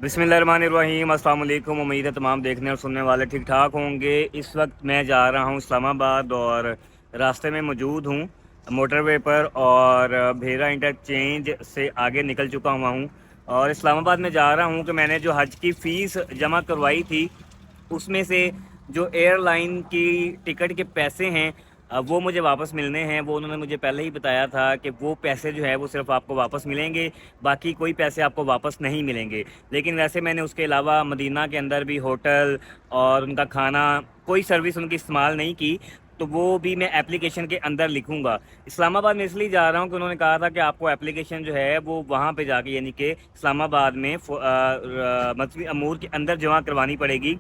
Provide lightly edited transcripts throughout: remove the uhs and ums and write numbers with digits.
बिस्मिल्लाहिर्रहमानिर्रहीम, अस्सलाम वालेकुम। उम्मीद है तमाम देखने और सुनने वाले ठीक ठाक होंगे। इस वक्त मैं जा रहा हूँ इस्लामाबाद और रास्ते में मौजूद हूँ मोटरवे पर और भेरा इंटरचेंज से आगे निकल चुका हुआ हूँ और इस्लामाबाद में जा रहा हूँ कि मैंने जो हज की फ़ीस जमा करवाई थी उसमें से जो एयरलाइन की टिकट के पैसे हैं वो मुझे वापस मिलने हैं। वो उन्होंने मुझे पहले ही बताया था कि वो पैसे जो है वो सिर्फ आपको वापस मिलेंगे, बाकी कोई पैसे आपको वापस नहीं मिलेंगे। लेकिन वैसे मैंने उसके अलावा मदीना के अंदर भी होटल और उनका खाना कोई सर्विस उनकी इस्तेमाल नहीं की, तो वो भी मैं एप्लीकेशन के अंदर लिखूंगा। इस्लामाबाद में इसलिए जा रहा हूँ कि उन्होंने कहा था कि आपको एप्लीकेशन जो है वो वहाँ पे जाके यानी कि इस्लामाबाद में मस्जिद अमूर के अंदर जमा करवानी पड़ेगी।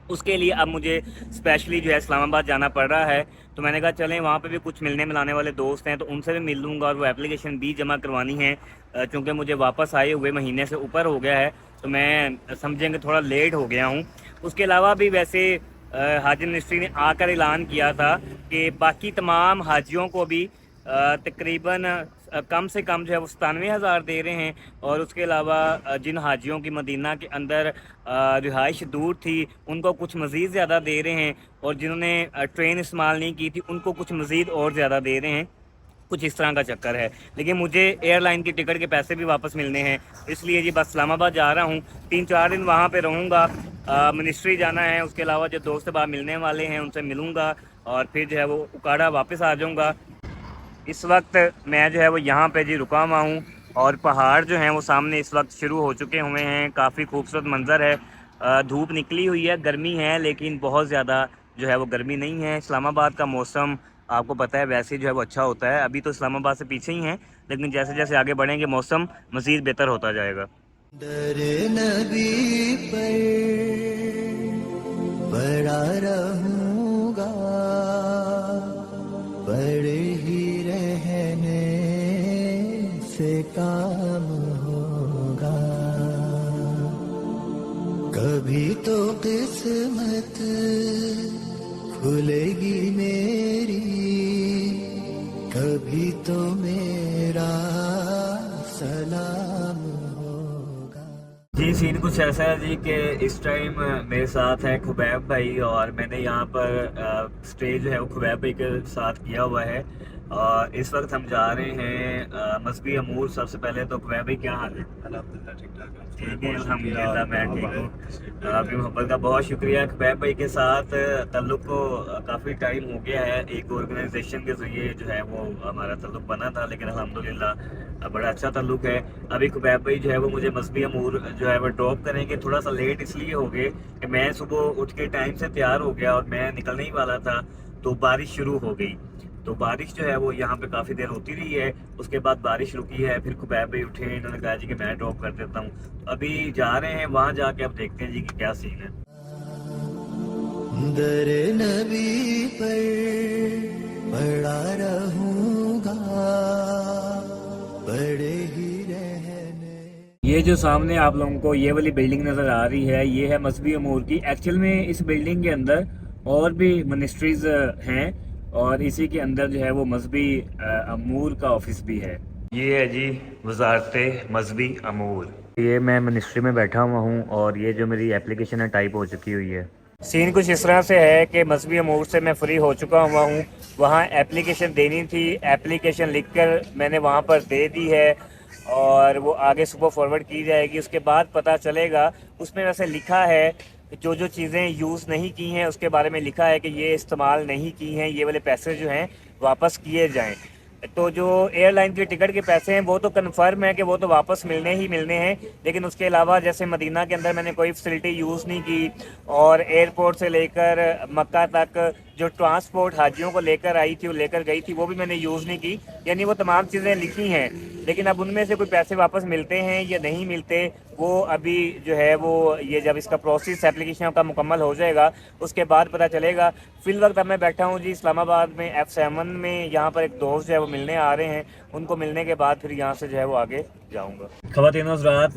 उसके लिए अब मुझे स्पेशली जो है इस्लामाबाद जाना पड़ रहा है। तो मैंने कहा चलें, वहाँ पे भी कुछ मिलने मिलाने वाले दोस्त हैं तो उनसे भी मिल लूँगा और वो एप्लीकेशन भी जमा करवानी है। चूँकि मुझे वापस आए हुए महीने से ऊपर हो गया है तो मैं समझेंगे थोड़ा लेट हो गया हूँ। उसके अलावा भी वैसे हज मिनिस्ट्री ने आकर ऐलान किया था कि बाकी तमाम हाजियों को भी तकरीबन कम से कम जो है वो 97,000 दे रहे हैं। और उसके अलावा जिन हाजियों की मदीना के अंदर रिहाइश दूर थी उनको कुछ मज़ीद ज़्यादा दे रहे हैं और जिन्होंने ट्रेन इस्तेमाल नहीं की थी उनको कुछ मज़ीद और ज़्यादा दे रहे हैं। कुछ इस तरह का चक्कर है, लेकिन मुझे एयरलाइन की टिकट के पैसे भी वापस मिलने हैं। इसलिए जी बस इस्लामाबाद जा रहा हूँ, 3-4 दिन वहाँ पे रहूँगा। मिनिस्ट्री जाना है, उसके अलावा जो दोस्त बाहर मिलने वाले हैं उनसे मिलूँगा और फिर जो है वो उकाड़ा वापस आ जाऊँगा। इस वक्त मैं जो है वो यहाँ पे जी रुका हुआ हूँ और पहाड़ जो हैं वो सामने इस वक्त शुरू हो चुके हुए हैं। काफ़ी खूबसूरत मंज़र है। धूप निकली हुई है, गर्मी है लेकिन बहुत ज़्यादा जो है वो गर्मी नहीं है। इस्लामाबाद का मौसम आपको पता है वैसे जो है वो अच्छा होता है। अभी तो इस्लामाबाद से पीछे ही हैं, लेकिन जैसे जैसे आगे बढ़ेंगे मौसम मज़ीद बेहतर होता जाएगा। दर नबी पर पड़ा रहूंगा, पड़े ही रहने से काम होगा। कभी तो किस्मत खुलेगी मेरी, कभी तो मेरा सलाम होगा। जी सीन कुछ ऐसा है जी कि इस टाइम मेरे साथ है खुबैब भाई और मैंने यहाँ पर स्टे जो है वो खुबैब भाई के साथ किया हुआ है। और इस वक्त हम जा रहे हैं मस्जिद अमूर। सबसे पहले तो खुबैब भाई क्या हाल है? अल्हम्दुलिल्लाह ठीक ठाक है। ठीक है, अल्हम्दुलिल्लाह मैं ठीक हूँ। आपकी मोहब्बत का बहुत शुक्रिया। खुबैब भाई के साथ ताल्लुक़ को काफ़ी टाइम हो गया है। एक ऑर्गेनाइजेशन के ज़रिए जो है वो हमारा ताल्लुक़ बना था, लेकिन अल्हम्दुलिल्लाह बड़ा अच्छा ताल्लुक़ है। अभी खुबैब भाई जो है वो मुझे मस्जिद अमूर जो है वो ड्रॉप करेंगे। थोड़ा सा लेट इसलिए हो गए कि मैं सुबह उठ के टाइम से तैयार हो गया और मैं निकलने ही वाला था तो बारिश शुरू हो गई। तो बारिश जो है वो यहाँ पे काफ़ी देर होती रही है। उसके बाद बारिश रुकी है, फिर खुबैब भाई उठे, इन्होंने कहा जी कि मैं ड्रॉप कर देता हूँ। तो अभी जा रहे हैं वहाँ जाके, अब देखते हैं जी कि क्या सीन है। दर नबी पर पड़ा रहूंगा, पड़े ही रहने। ये जो सामने आप लोगों को ये वाली बिल्डिंग नज़र आ रही है ये है मस्जिद अमूर की। एक्चुअल में इस बिल्डिंग के अंदर और भी मिनिस्ट्रीज हैं और इसी के अंदर जो है वो मस्जिद अमूर का ऑफिस भी है। ये है जी वजारत मस्जिद अमूर। ये मैं मिनिस्ट्री में बैठा हुआ हूँ और ये जो मेरी एप्लीकेशन है टाइप हो चुकी हुई है। सीन कुछ इस तरह से है कि मस्जिद अमूर से मैं फ्री हो चुका हुआ हूँ। वहाँ एप्लीकेशन देनी थी, एप्लीकेशन लिखकर मैंने वहाँ पर दे दी है और वो आगे सुबह फॉरवर्ड की जाएगी। उसके बाद पता चलेगा, उसमें वैसे लिखा है जो जो चीज़ें यूज़ नहीं की हैं उसके बारे में लिखा है कि ये इस्तेमाल नहीं की हैं, ये वाले पैसे जो हैं वापस किए जाएं। तो जो एयरलाइन की टिकट के पैसे हैं वो तो कन्फर्म है कि वो तो वापस मिलने ही मिलने हैं। लेकिन उसके अलावा जैसे मदीना के अंदर मैंने कोई फैसिलिटी यूज़ नहीं की और एयरपोर्ट से लेकर मक्का तक जो ट्रांसपोर्ट हाजियों को लेकर आई थी, वो लेकर गई थी, वो भी मैंने यूज़ नहीं की। यानी वो तमाम चीज़ें लिखी हैं, लेकिन अब उनमें से कोई पैसे वापस मिलते हैं या नहीं मिलते वो अभी जो है वो ये जब इसका प्रोसेस एप्लीकेशन का मुकम्मल हो जाएगा उसके बाद पता चलेगा। फिल वक्त अब मैं बैठा हूँ जी इस्लामाबाद में F7 में। यहाँ पर एक दोस्त जो है वो मिलने आ रहे हैं, उनको मिलने के बाद फिर यहाँ से जो है वो आगे जाऊँगा। ख़वातीन हज़रात,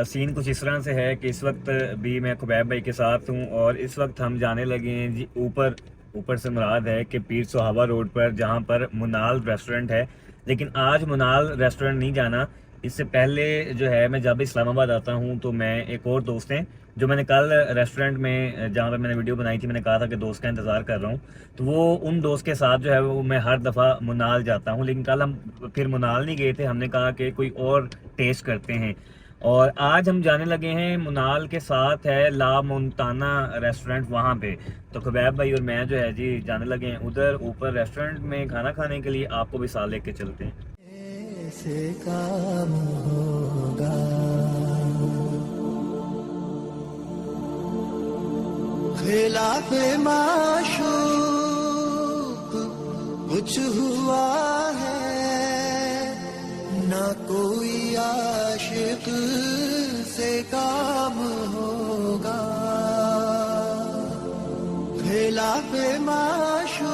सीन कुछ इस तरह से है कि इस वक्त भी मैं खुबैब भाई के साथ हूँ और इस वक्त हम जाने लगे हैं जी ऊपर। ऊपर से मुराद है कि पीर सुहावा रोड पर, जहाँ पर मुनाल रेस्टोरेंट है। लेकिन आज मुनाल रेस्टोरेंट नहीं जाना, इससे पहले जो है मैं जब इस्लामाबाद आता हूँ तो मैं एक और दोस्त हैं जो मैंने कल रेस्टोरेंट में जहाँ पर मैंने वीडियो बनाई थी, मैंने कहा था कि दोस्त का इंतज़ार कर रहा हूँ, तो वो उन दोस्त के साथ जो है वो मैं हर दफ़ा मुनाल जाता हूँ। लेकिन कल हम फिर मुनाल नहीं गए थे, हमने कहा कि कोई और टेस्ट करते हैं। और आज हम जाने लगे हैं, मुनाल के साथ है ला मुंताना रेस्टोरेंट, वहाँ पे। तो खुबैब भाई और मैं जो है जी जाने लगे हैं उधर ऊपर रेस्टोरेंट में खाना खाने के लिए। आपको भी साथ लेके चलते हैं। ऐसे काम होगा, खिलाफ माशूक कुछ हुआ है, ना कोई आशिक से काम होगा, खिलाफ माशूक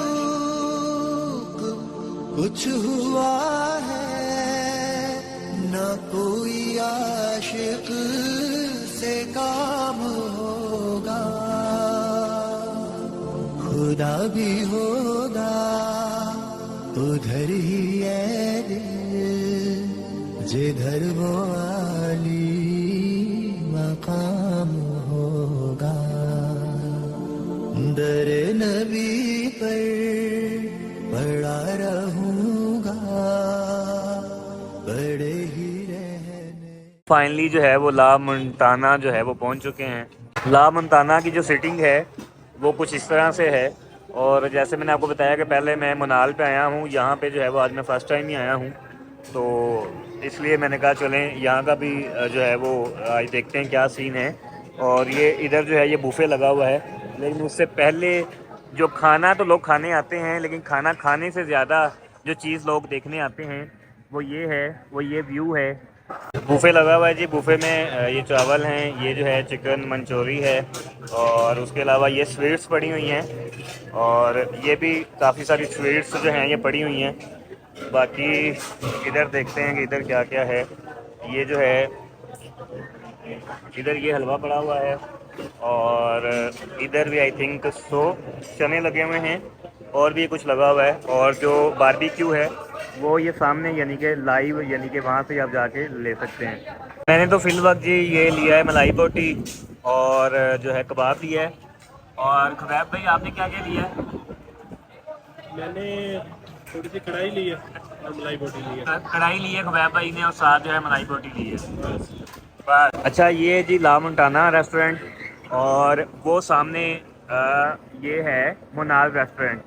कुछ हुआ है, ना कोई आशिक से काम होगा, खुदा भी होगा उधर ही है दिल, जिधर वो आली मकाम होगा, दर नबी पर पड़ा रहूंगा, बड़े ही रहने। फाइनली जो है वो ला मुंताना जो है वो पहुंच चुके हैं। ला मुंताना की जो सिटिंग है वो कुछ इस तरह से है। और जैसे मैंने आपको बताया कि पहले मैं मुनाल पे आया हूँ, यहाँ पे जो है वो आज मैं फ़र्स्ट टाइम ही आया हूँ, तो इसलिए मैंने कहा चलें यहाँ का भी जो है वो आज देखते हैं क्या सीन है। और ये इधर जो है ये बुफ़े लगा हुआ है, लेकिन उससे पहले जो खाना तो लोग खाने आते हैं, लेकिन खाना खाने से ज़्यादा जो चीज़ लोग देखने आते हैं वो ये है, वो ये व्यू है। बुफ़े लगा हुआ है जी। बुफ़े में ये चावल हैं, ये जो है चिकन मंचूरी है, और उसके अलावा ये स्वीट्स पड़ी हुई हैं, और ये भी काफ़ी सारी स्वीट्स जो हैं ये पड़ी हुई हैं। बाकी इधर देखते हैं कि इधर क्या क्या है। ये जो है इधर ये हलवा पड़ा हुआ है, और इधर भी आई थिंक सो चने लगे हुए हैं, और भी कुछ लगा हुआ है। और जो बारबेक्यू है वो ये सामने यानी कि लाइव, यानी कि वहाँ से आप जाके ले सकते हैं। मैंने तो फिलहाल जी ये लिया है मलाई बोटी, और जो है कबाब लिया है। और खुबैब भाई आपने क्या क्या लिया है? मैंने थोड़ी सी कढ़ाई ली है और मलाई बोटी ली है। कढ़ाई ली है खुबैब भाई ने, और साथ जो है मलाई बोटी ली है। बस। बस। अच्छा ये जी ला मुंटाना रेस्टोरेंट, और वो सामने ये है मुनाल रेस्टोरेंट।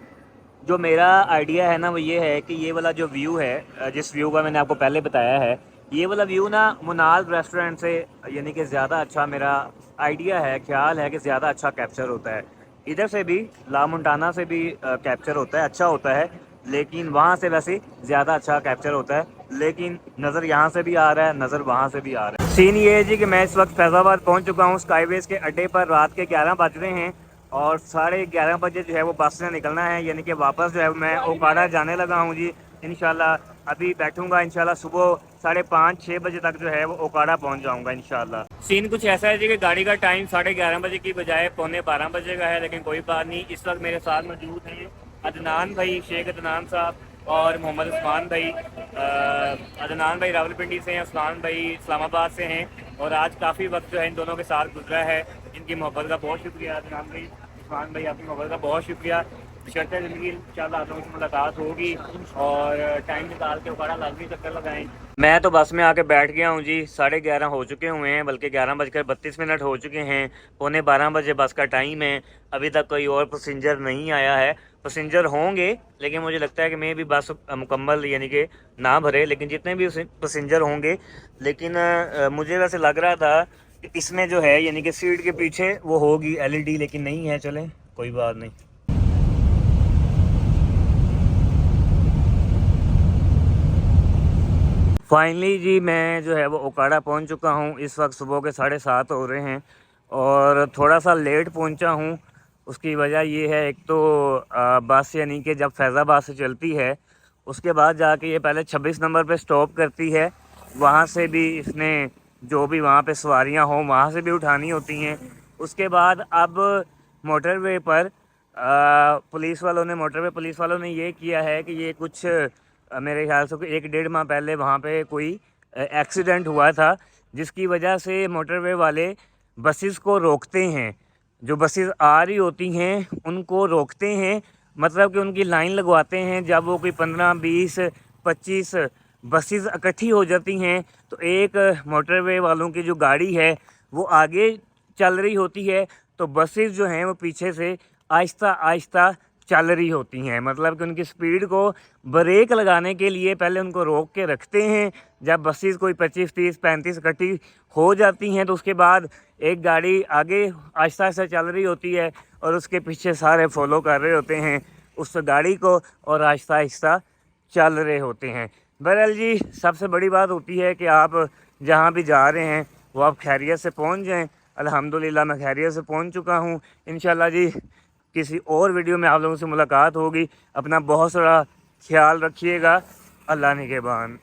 जो मेरा आइडिया है ना वो ये है कि ये वाला जो व्यू है, जिस व्यू का मैंने आपको पहले बताया है, ये वाला व्यू ना मुनाल रेस्टोरेंट से यानी कि ज़्यादा अच्छा, मेरा आइडिया है, ख्याल है कि ज़्यादा अच्छा कैप्चर होता है। इधर से भी ला मुंटाना से भी कैप्चर होता है, अच्छा होता है, लेकिन वहाँ से वैसे ज़्यादा अच्छा कैप्चर होता है। लेकिन नज़र यहाँ से भी आ रहा है, नज़र वहाँ से भी आ रहा है। सीन ये है जी कि मैं इस वक्त फैज़ाबाद पहुँच चुका हूँ। स्काईवेज के अड्डे पर रात के 11 बज रहे हैं, और 11:30 बजे जो है वो बस से निकलना है, यानी कि वापस जो है मैं ओकाड़ा जाने लगा हूँ जी। इंशाल्लाह अभी बैठूंगा, इंशाल्लाह सुबह 5:30-6 बजे तक जो है वो ओकाड़ा पहुँच जाऊँगा इंशाल्लाह। सीन कुछ ऐसा है जी कि गाड़ी का टाइम 11:30 बजे की बजाय 11:45 बजे का है, लेकिन कोई बात नहीं। इस वक्त मेरे साथ मौजूद हैं अदनान भाई, शेख अदनान साहब, और मोहम्मद उस्मान भाई। अदनान भाई रावलपिंडी से हैं, उस्मान भाई इस्लामाबाद से हैं, और आज काफ़ी वक्त जो है इन दोनों के साथ गुजरा है। इनकी मोहब्बत का बहुत शुक्रिया अदनान भाई, उस्मान भाई, आपकी मोहब्बत का बहुत शुक्रिया। शर्त ज़िंदगी इंशाल्लाह आप लोगों से मुलाकात होगी, और टाइम निकाल के उकाड़ा लाजमी चक्कर लगाएं। मैं तो बस में आके बैठ गया हूँ जी। 11:30 हो चुके हुए हैं, बल्कि 11:32 हो चुके हैं। 11:45 बजे बस का टाइम है। अभी तक कोई और पैसेंजर नहीं आया है। पैसेंजर होंगे, लेकिन मुझे लगता है कि मैं भी बस मुकम्मल यानी कि ना भरे, लेकिन जितने भी पैसेंजर होंगे। लेकिन मुझे वैसे लग रहा था कि इसमें जो है यानी कि सीट के पीछे वो होगी LED, लेकिन नहीं है। चलें कोई बात नहीं। फाइनली जी मैं जो है वो ओकाड़ा पहुंच चुका हूं। इस वक्त सुबह के 7:30 हो रहे हैं, और थोड़ा सा लेट पहुंचा हूं। उसकी वजह ये है, एक तो बस यानी कि जब फैज़ाबाद से चलती है उसके बाद जाके ये पहले 26 नंबर पे स्टॉप करती है। वहाँ से भी इसने जो भी वहाँ पे सवारियाँ हों वहाँ से भी उठानी होती हैं। उसके बाद अब मोटरवे पर मोटरवे पुलिस वालों ने ये किया है कि ये कुछ मेरे ख्याल से 1 डेढ़ माह पहले वहाँ पे कोई एक्सीडेंट हुआ था, जिसकी वजह से मोटरवे वाले बसेस को रोकते हैं। जो बसेस आ रही होती हैं उनको रोकते हैं, मतलब कि उनकी लाइन लगवाते हैं। जब वो कोई 15, 20, 25 बसेस इकट्ठी हो जाती हैं तो एक मोटरवे वालों की जो गाड़ी है वो आगे चल रही होती है, तो बसेस जो हैं वो पीछे से आहिस्ता आहिस्ता चल रही होती हैं। मतलब कि उनकी स्पीड को ब्रेक लगाने के लिए पहले उनको रोक के रखते हैं। जब बसेस कोई 25, 30, 35 इकट्ठी हो जाती हैं तो उसके बाद एक गाड़ी आगे आहिस्ता आहिस्ता चल रही होती है और उसके पीछे सारे फॉलो कर रहे होते हैं उस गाड़ी को और आहिस्ता आहिस्ता चल रहे होते हैं। बहरहाल जी, सबसे बड़ी बात होती है कि आप जहाँ भी जा रहे हैं वो आप खैरियत से पहुँच जाएँ। अल्हम्दुलिल्लाह मैं खैरियत से पहुँच चुका हूँ। इंशाल्लाह जी किसी और वीडियो में आप लोगों से मुलाकात होगी। अपना बहुत सारा ख्याल रखिएगा। अल्लाह निगहबान।